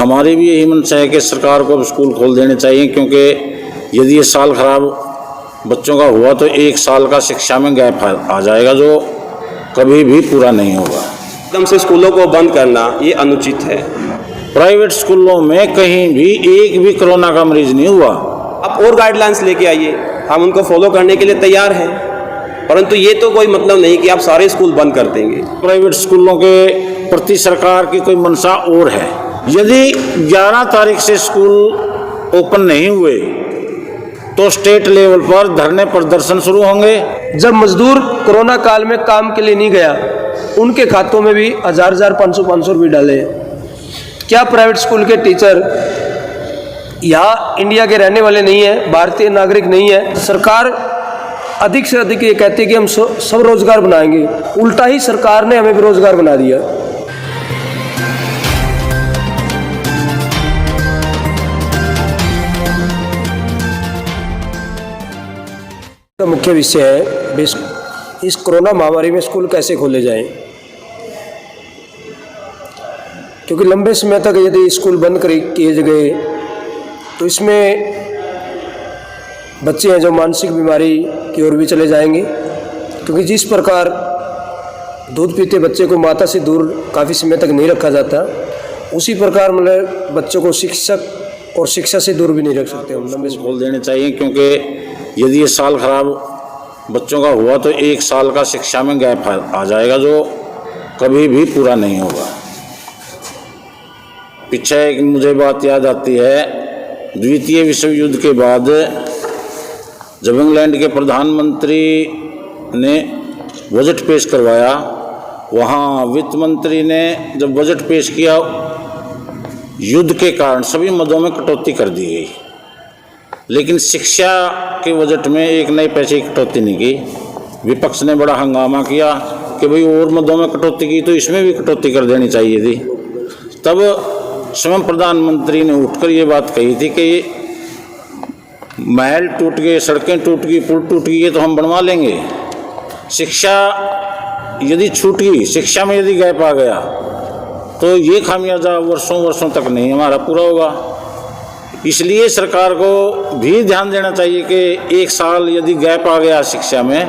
हमारी भी यही मंशा है कि सरकार को अब स्कूल खोल देने चाहिए, क्योंकि यदि ये साल खराब बच्चों का हुआ तो एक साल का शिक्षा में गैप आ जाएगा जो कभी भी पूरा नहीं होगा। एकदम से स्कूलों को बंद करना ये अनुचित है। प्राइवेट स्कूलों में कहीं भी एक भी कोरोना का मरीज नहीं हुआ। आप और गाइडलाइंस लेके आइए, हम उनको फॉलो करने के लिए तैयार हैं, परंतु ये तो कोई मतलब नहीं कि आप सारे स्कूल बंद कर देंगे। प्राइवेट स्कूलों के प्रति सरकार की कोई मंशा और है। यदि 11 तारीख से स्कूल ओपन नहीं हुए तो स्टेट लेवल पर धरने प्रदर्शन शुरू होंगे। जब मजदूर कोरोना काल में काम के लिए नहीं गया, उनके खातों में भी 1000 500 रुपये डाले। क्या प्राइवेट स्कूल के टीचर यहाँ इंडिया के रहने वाले नहीं है, भारतीय नागरिक नहीं है? सरकार अधिक से अधिक ये कहती है कि हम सब रोजगार बनाएंगे, उल्टा ही सरकार ने हमें बेरोजगार बना दिया। का मुख्य विषय है इस कोरोना महामारी में स्कूल कैसे खोले जाएं, क्योंकि लंबे समय तक यदि स्कूल बंद किए गए तो इसमें बच्चे हैं जो मानसिक बीमारी की ओर भी चले जाएंगे, क्योंकि जिस प्रकार दूध पीते बच्चे को माता से दूर काफ़ी समय तक नहीं रखा जाता, उसी प्रकार मतलब बच्चों को शिक्षक और शिक्षा से दूर भी नहीं रख सकते हम। लंबे खोल देने चाहिए, क्योंकि यदि ये साल खराब बच्चों का हुआ तो एक साल का शिक्षा में गैप आ जाएगा जो कभी भी पूरा नहीं होगा। पीछे एक मुझे बात याद आती है, द्वितीय विश्व युद्ध के बाद जब इंग्लैंड के प्रधानमंत्री ने बजट पेश करवाया, वहाँ वित्त मंत्री ने जब बजट पेश किया, युद्ध के कारण सभी मदों में कटौती कर दी गई, लेकिन शिक्षा के बजट में एक नए पैसे की कटौती नहीं की। विपक्ष ने बड़ा हंगामा किया कि भाई और मदों में कटौती की तो इसमें भी कटौती कर देनी चाहिए थी। तब स्वयं प्रधानमंत्री ने उठकर ये बात कही थी कि महल टूट गए, सड़कें टूट गई, पुल टूट गई, ये तो हम बनवा लेंगे। शिक्षा यदि छूट गई, शिक्षा में यदि गैप आ गया तो ये खामियाजा वर्षों वर्षों तक नहीं हमारा पूरा होगा। इसलिए सरकार को भी ध्यान देना चाहिए कि एक साल यदि गैप आ गया शिक्षा में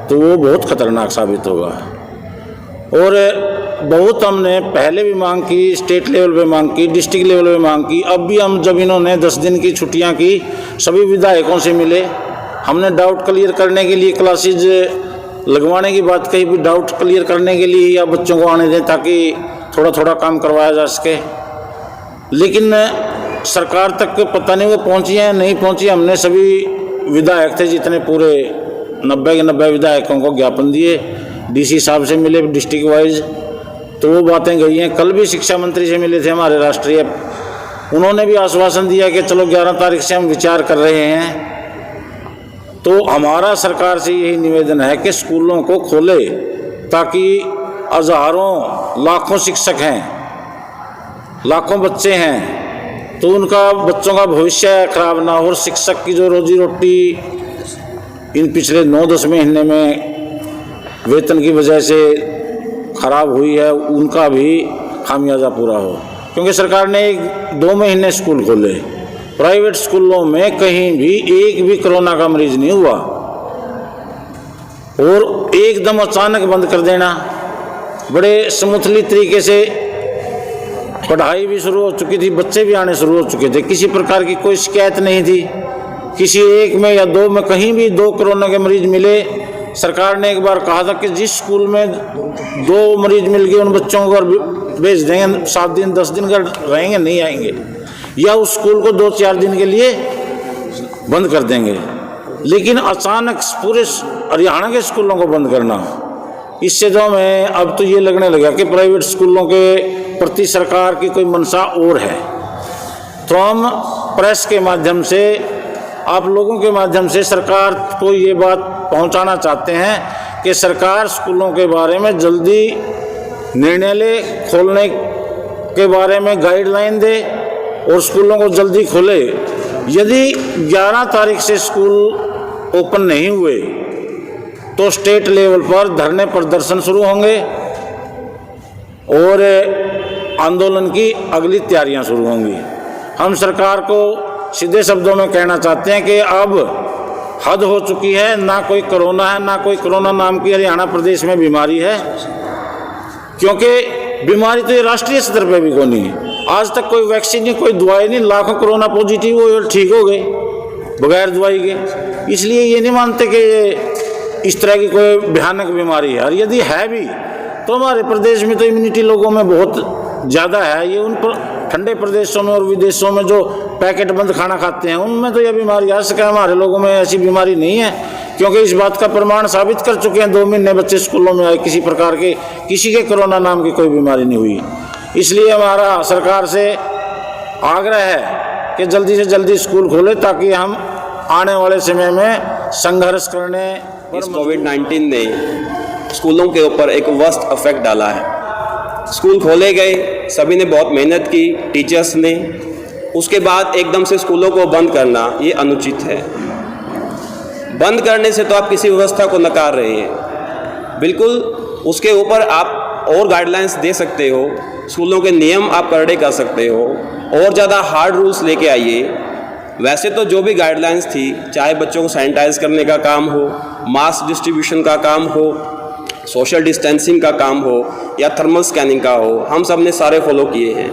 तो वो बहुत खतरनाक साबित होगा। और बहुत हमने पहले भी मांग की, स्टेट लेवल पे मांग की, डिस्ट्रिक्ट लेवल पे मांग की। अब भी हम जब इन्होंने 10 दिन की छुट्टियां की, सभी विधायकों से मिले, हमने डाउट क्लियर करने के लिए क्लासेज लगवाने की बात कही, भी डाउट क्लियर करने के लिए या बच्चों को आने दें ताकि थोड़ा थोड़ा काम करवाया जा सके। लेकिन सरकार तक पता नहीं वो पहुंची है नहीं पहुंची। हमने सभी विधायक थे जितने पूरे 90 के 90 विधायकों को ज्ञापन दिए, डीसी साहब से मिले डिस्ट्रिक्ट वाइज, तो वो बातें गई हैं। कल भी शिक्षा मंत्री से मिले थे हमारे राष्ट्रीय, उन्होंने भी आश्वासन दिया कि चलो 11 तारीख से हम विचार कर रहे हैं। तो हमारा सरकार से यही निवेदन है कि स्कूलों को खोले ताकि हजारों लाखों शिक्षक हैं, लाखों बच्चे हैं, तो उनका बच्चों का भविष्य खराब ना हो। शिक्षक की जो रोजी रोटी इन पिछले 9-10 महीने में वेतन की वजह से खराब हुई है, उनका भी खामियाजा पूरा हो। क्योंकि सरकार ने 2 महीने स्कूल खोले, प्राइवेट स्कूलों में कहीं भी एक भी कोरोना का मरीज नहीं हुआ, और एकदम अचानक बंद कर देना, बड़े स्मूथली तरीके से पढ़ाई भी शुरू हो चुकी थी, बच्चे भी आने शुरू हो चुके थे, किसी प्रकार की कोई शिकायत नहीं थी। किसी एक में या 2 में कहीं भी 2 कोरोना के मरीज मिले, सरकार ने एक बार कहा था कि जिस स्कूल में 2 मरीज मिल गए उन बच्चों को भेज देंगे, 7 दिन 10 दिन का रहेंगे, नहीं आएंगे, या उस स्कूल को 2-4 दिन के लिए बंद कर देंगे। लेकिन अचानक पूरे हरियाणा के स्कूलों को बंद करना, इससे तो हमें अब तो ये लगने लगा कि प्राइवेट स्कूलों के प्रति सरकार की कोई मंशा और है। तो हम प्रेस के माध्यम से, आप लोगों के माध्यम से सरकार को ये बात पहुंचाना चाहते हैं कि सरकार स्कूलों के बारे में जल्दी निर्णय ले, खोलने के बारे में गाइडलाइन दे और स्कूलों को जल्दी खोले। यदि 11 तारीख से स्कूल ओपन नहीं हुए तो स्टेट लेवल पर धरने प्रदर्शन शुरू होंगे। और आंदोलन की अगली तैयारियां शुरू होंगी। हम सरकार को सीधे शब्दों में कहना चाहते हैं कि अब हद हो चुकी है, ना कोई कोरोना है, ना कोई कोरोना नाम की हरियाणा प्रदेश में बीमारी है, क्योंकि बीमारी तो ये राष्ट्रीय स्तर पे भी कोई नहीं है। आज तक कोई वैक्सीन नहीं, कोई दवाई नहीं, लाखों कोरोना पॉजिटिव हो ठीक हो गए बगैर दवाई के। इसलिए ये नहीं मानते कि ये इस तरह की कोई भयानक बीमारी है, और यदि है भी तो हमारे प्रदेश में तो इम्यूनिटी लोगों में बहुत ज़्यादा है। ये उन ठंडे प्रदेशों में और विदेशों में जो पैकेट बंद खाना खाते हैं उनमें तो यह बीमारी आ सके, हमारे लोगों में ऐसी बीमारी नहीं है, क्योंकि इस बात का प्रमाण साबित कर चुके हैं। 2 महीने बच्चे स्कूलों में आए, किसी प्रकार के किसी के कोरोना नाम की कोई बीमारी नहीं हुई। इसलिए हमारा सरकार से आग्रह है कि जल्दी से जल्दी स्कूल खोले, ताकि हम आने वाले समय में संघर्ष करने। इस कोविड-19 ने स्कूलों के ऊपर एक वर्स्ट इफेक्ट डाला है। स्कूल खोले गए, सभी ने बहुत मेहनत की, टीचर्स ने, उसके बाद एकदम से स्कूलों को बंद करना ये अनुचित है। बंद करने से तो आप किसी व्यवस्था को नकार रहे हैं। बिल्कुल उसके ऊपर आप और गाइडलाइंस दे सकते हो, स्कूलों के नियम आप करड़े कर सकते हो, और ज़्यादा हार्ड रूल्स लेके आइए। वैसे तो जो भी गाइडलाइंस थी, चाहे बच्चों को सैनिटाइज करने का काम हो, मास्क डिस्ट्रीब्यूशन का काम हो, सोशल डिस्टेंसिंग का काम हो, या थर्मल स्कैनिंग का हो, हम सब ने सारे फॉलो किए हैं।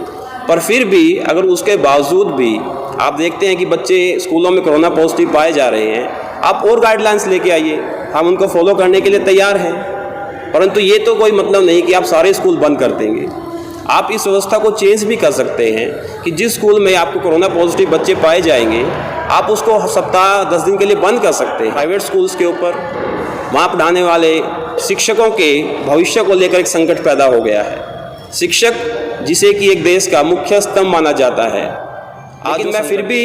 पर फिर भी अगर उसके बावजूद भी आप देखते हैं कि बच्चे स्कूलों में कोरोना पॉजिटिव पाए जा रहे हैं, आप और गाइडलाइंस लेके आइए, हम उनको फॉलो करने के लिए तैयार हैं। परंतु ये तो कोई मतलब नहीं कि आप सारे स्कूल बंद कर देंगे। आप इस व्यवस्था को चेंज भी कर सकते हैं कि जिस स्कूल में आपको कोरोना पॉजिटिव बच्चे पाए जाएंगे, आप उसको सप्ताह 10 दिन के लिए बंद कर सकते हैं। प्राइवेट स्कूल्स के ऊपर वहाँ पढ़ाने वाले शिक्षकों के भविष्य को लेकर एक संकट पैदा हो गया है। शिक्षक जिसे कि एक देश का मुख्य स्तंभ माना जाता है, लेकिन मैं फिर भी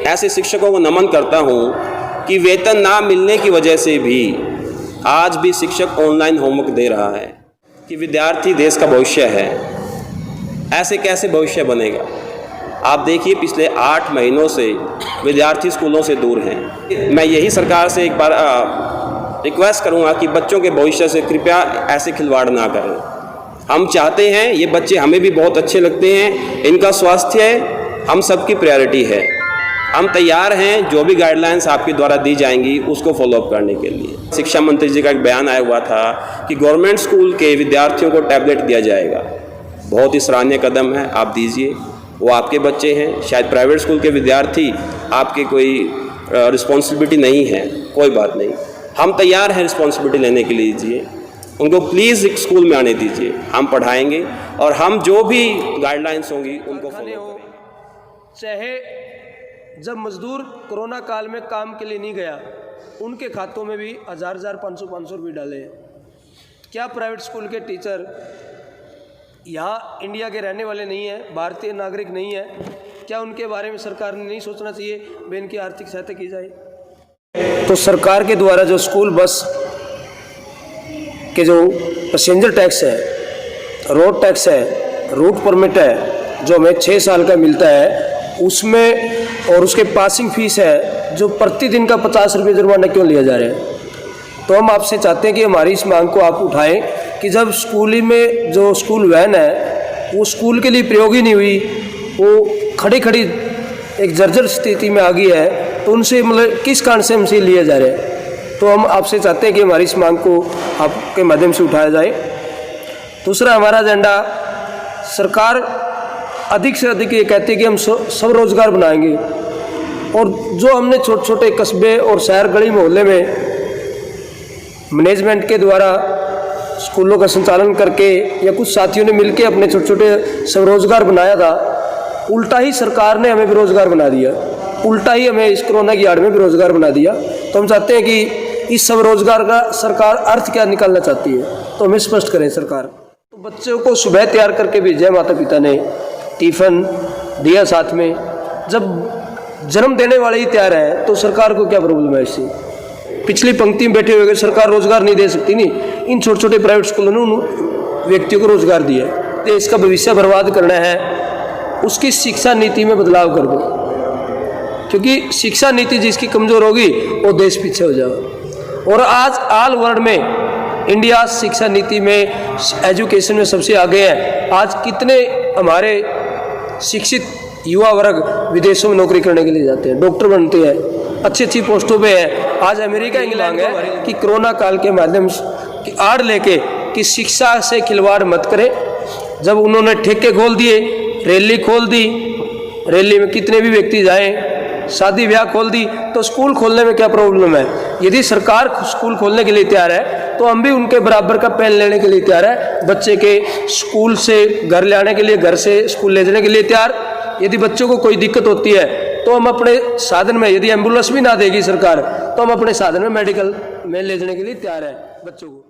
ऐसे शिक्षकों को नमन करता हूँ कि वेतन ना मिलने की वजह से भी आज भी शिक्षक ऑनलाइन होमवर्क दे रहा है, कि विद्यार्थी देश का भविष्य है। ऐसे कैसे भविष्य बनेगा? आप देखिए पिछले 8 महीनों से विद्यार्थी स्कूलों से दूर हैं। मैं यही सरकार से एक बार रिक्वेस्ट करूंगा कि बच्चों के भविष्य से कृपया ऐसे खिलवाड़ ना करें। हम चाहते हैं, ये बच्चे हमें भी बहुत अच्छे लगते हैं, इनका स्वास्थ्य हम सबकी प्रायोरिटी है। हम तैयार हैं जो भी गाइडलाइंस आपके द्वारा दी जाएंगी उसको फॉलोअप करने के लिए। शिक्षा मंत्री जी का एक बयान आया हुआ था कि गवर्नमेंट स्कूल के विद्यार्थियों को टैबलेट दिया जाएगा। बहुत ही सराहनीय कदम है, आप दीजिए, वो आपके बच्चे हैं। शायद प्राइवेट स्कूल के विद्यार्थी आपके कोई रिस्पॉन्सिबिलिटी नहीं है, कोई बात नहीं, हम तैयार हैं रिस्पॉन्सिबिलिटी लेने के लिए। दीजिए उनको, प्लीज़ स्कूल में आने दीजिए, हम पढ़ाएंगे और हम जो भी गाइडलाइंस होंगी उनको फॉलो करेंगे। चाहे जब मजदूर कोरोना काल में काम के लिए नहीं गया, उनके खातों में भी 1000 500 रुपये डाले हैं। क्या प्राइवेट स्कूल के टीचर यहाँ इंडिया के रहने वाले नहीं हैं, भारतीय नागरिक नहीं है? क्या उनके बारे में सरकार ने नहीं सोचना चाहिए भाई इनकी आर्थिक सहायता की जाए? तो सरकार के द्वारा जो स्कूल बस के जो पैसेंजर टैक्स है, रोड टैक्स है, रूट परमिट है, जो हमें 6 साल का मिलता है उसमें, और उसके पासिंग फीस है जो प्रतिदिन का 50 रुपये जुर्माना क्यों लिया जा रहा है? तो हम आपसे चाहते हैं कि हमारी इस मांग को आप उठाएं कि जब स्कूल में जो स्कूल वैन है वो स्कूल के लिए प्रयोग ही नहीं हुई, वो खड़ी खड़ी एक जर्जर स्थिति में आ गई है, तो उनसे मतलब किस कारण से हमसे लिए जा रहे हैं? तो हम आपसे चाहते हैं कि हमारी इस मांग को आपके माध्यम से उठाया जाए। दूसरा हमारा एजेंडा, सरकार अधिक से अधिक ये कहती है कि हम सब रोजगार बनाएंगे, और जो हमने छोटे छोटे कस्बे और शहर गली मोहल्ले में मैनेजमेंट के द्वारा स्कूलों का संचालन करके या कुछ साथियों ने मिलकर अपने छोटे छोटे स्वरोजगार बनाया था, उल्टा ही सरकार ने हमें बेरोजगार बना दिया, उल्टा ही हमें इस कोरोना की आड़ में बेरोजगार बना दिया। तो हम चाहते हैं कि इस स्वरोजगार का सरकार अर्थ क्या निकालना चाहती है, तो हमें स्पष्ट करें सरकार। तो बच्चों को सुबह तैयार करके भेजा, माता पिता ने टिफ़िन दिया साथ में, जब जन्म देने वाले ही तैयार है तो सरकार को क्या प्रॉब्लम है इससे? पिछली पंक्ति में बैठे हुए सरकार रोजगार नहीं दे सकती? नहीं, इन छोटे छोटे प्राइवेट स्कूलों ने उन व्यक्तियों को रोजगार दिया। देश का भविष्य बर्बाद करना है, उसकी शिक्षा नीति में बदलाव कर दो, क्योंकि शिक्षा नीति जिसकी कमज़ोर होगी वो देश पीछे हो जाएगा। और आज ऑल वर्ल्ड में इंडिया शिक्षा नीति में, एजुकेशन में सबसे आगे है। आज कितने हमारे शिक्षित युवा वर्ग विदेशों में नौकरी करने के लिए जाते हैं, डॉक्टर बनते हैं, अच्छी अच्छी पोस्टों पे हैं। आज अमेरिका इंग्लैंड है कि कोरोना काल के माध्यम की आड़ लेके कि शिक्षा से खिलवाड़ मत करें। जब उन्होंने ठेके खोल दिए, रैली खोल दी, रैली में कितने भी व्यक्ति जाएं, शादी ब्याह खोल दी, तो स्कूल खोलने में क्या प्रॉब्लम है? यदि सरकार स्कूल खोलने के लिए तैयार है तो हम भी उनके बराबर का पेन लेने के लिए तैयार है। बच्चे के स्कूल से घर ले आने के लिए, घर से स्कूल ले जाने के लिए तैयार। यदि बच्चों को कोई दिक्कत होती है तो हम अपने साधन में, यदि एम्बुलेंस भी ना देगी सरकार, तो हम अपने साधन में मेडिकल में ले जाने के लिए तैयार है बच्चों को।